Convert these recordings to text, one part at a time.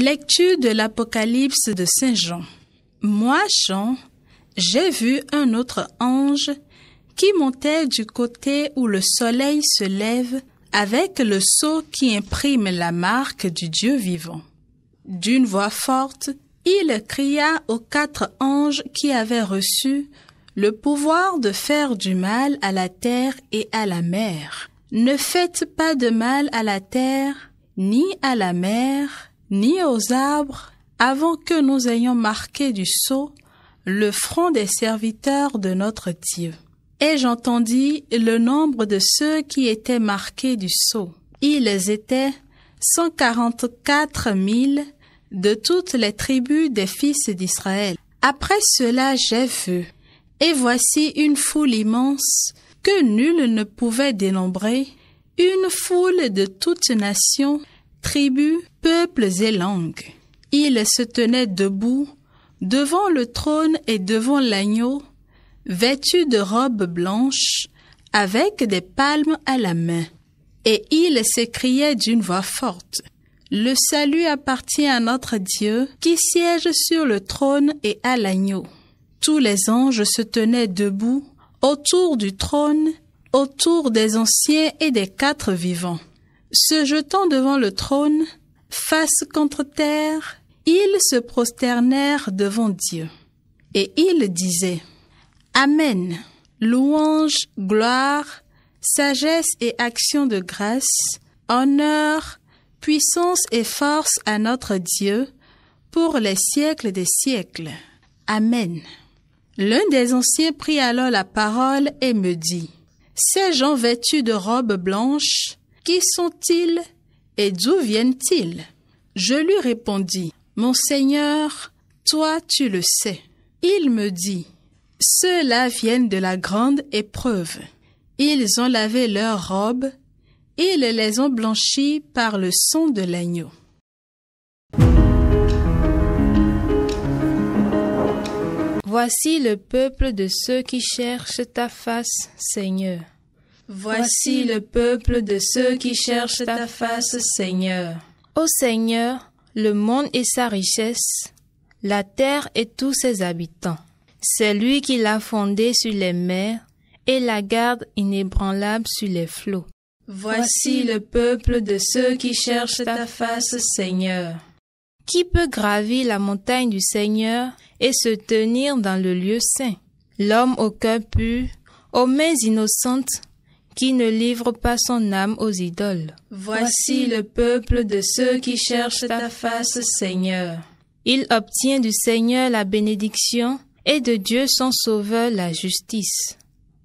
Lecture de l'Apocalypse de Saint Jean. Moi, Jean, j'ai vu un autre ange qui montait du côté où le soleil se lève avec le sceau qui imprime la marque du Dieu vivant. D'une voix forte, il cria aux 4 anges qui avaient reçu le pouvoir de faire du mal à la terre et à la mer. Ne faites pas de mal à la terre, ni à la mer, ni aux arbres, avant que nous ayons marqué du sceau le front des serviteurs de notre Dieu. Et j'entendis le nombre de ceux qui étaient marqués du sceau. Ils étaient 144 000 de toutes les tribus des fils d'Israël. Après cela, j'ai vu, et voici une foule immense que nul ne pouvait dénombrer, une foule de toutes nations, tribus, peuples et langues. Ils se tenaient debout devant le trône et devant l'agneau, vêtus de robes blanches, avec des palmes à la main. Et ils s'écriaient d'une voix forte: Le salut appartient à notre Dieu, qui siège sur le trône et à l'agneau. Tous les anges se tenaient debout, autour du trône, autour des anciens et des 4 vivants. Se jetant devant le trône, face contre terre, ils se prosternèrent devant Dieu. Et ils disaient: Amen, louange, gloire, sagesse et action de grâce, honneur, puissance et force à notre Dieu, pour les siècles des siècles. Amen. L'un des anciens prit alors la parole et me dit: Ces gens vêtus de robes blanches, qui sont-ils et d'où viennent-ils? Je lui répondis: Mon Seigneur, toi tu le sais. Il me dit: Ceux-là viennent de la grande épreuve. Ils ont lavé leurs robes, ils les ont blanchies par le sang de l'agneau. Voici le peuple de ceux qui cherchent ta face, Seigneur. Voici le peuple de ceux qui cherchent ta face, Seigneur. Ô Seigneur, le monde et sa richesse, la terre et tous ses habitants. C'est lui qui l'a fondée sur les mers et la garde inébranlable sur les flots. Voici le peuple de ceux qui cherchent ta face, Seigneur. Qui peut gravir la montagne du Seigneur et se tenir dans le lieu saint? L'homme au cœur pur, aux mains innocentes, qui ne livre pas son âme aux idoles. Voici le peuple de ceux qui cherchent ta face, Seigneur. Il obtient du Seigneur la bénédiction et de Dieu son Sauveur la justice.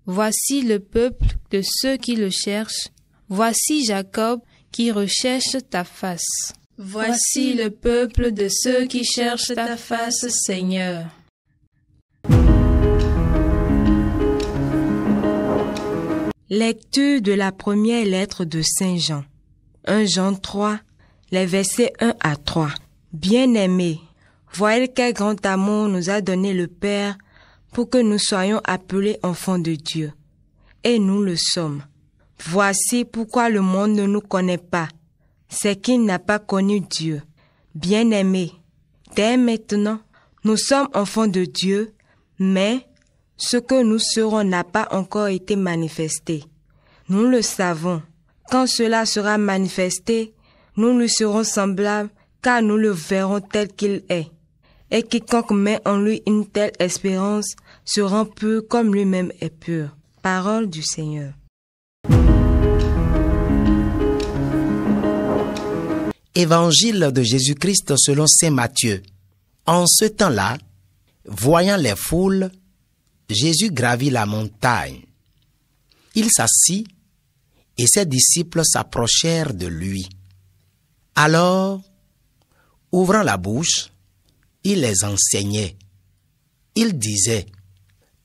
Voici le peuple de ceux qui le cherchent. Voici Jacob qui recherche ta face. Voici le peuple de ceux qui cherchent ta face, Seigneur. Lecture de la première lettre de Saint Jean. 1 Jean 3, les versets 1 à 3. Bien-aimés, voyez quel grand amour nous a donné le Père pour que nous soyons appelés enfants de Dieu. Et nous le sommes. Voici pourquoi le monde ne nous connaît pas. C'est qu'il n'a pas connu Dieu. Bien-aimés, dès maintenant, nous sommes enfants de Dieu, mais ce que nous serons n'a pas encore été manifesté. Nous le savons. Quand cela sera manifesté, nous lui serons semblables, car nous le verrons tel qu'il est. Et quiconque met en lui une telle espérance se rend pur comme lui-même est pur. Parole du Seigneur. Évangile de Jésus-Christ selon saint Matthieu. En ce temps-là, voyant les foules, Jésus gravit la montagne. Il s'assit et ses disciples s'approchèrent de lui. Alors, ouvrant la bouche, il les enseignait. Il disait: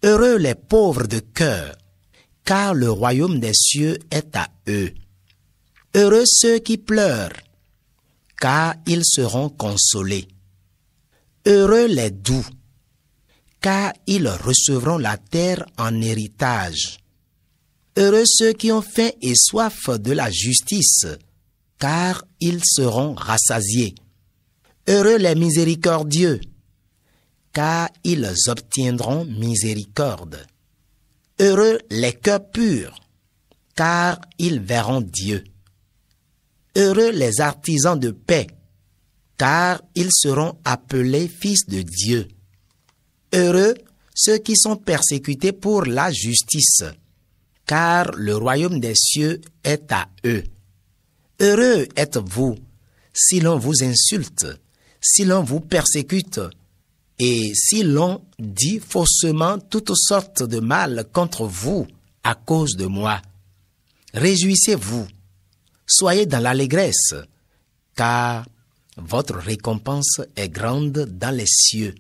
Heureux les pauvres de cœur, car le royaume des cieux est à eux. Heureux ceux qui pleurent, car ils seront consolés. Heureux les doux, car ils recevront la terre en héritage. Heureux ceux qui ont faim et soif de la justice, car ils seront rassasiés. Heureux les miséricordieux, car ils obtiendront miséricorde. Heureux les cœurs purs, car ils verront Dieu. Heureux les artisans de paix, car ils seront appelés fils de Dieu. Heureux ceux qui sont persécutés pour la justice, car le royaume des cieux est à eux. Heureux êtes-vous si l'on vous insulte, si l'on vous persécute, et si l'on dit faussement toutes sortes de mal contre vous à cause de moi. Réjouissez-vous, soyez dans l'allégresse, car votre récompense est grande dans les cieux.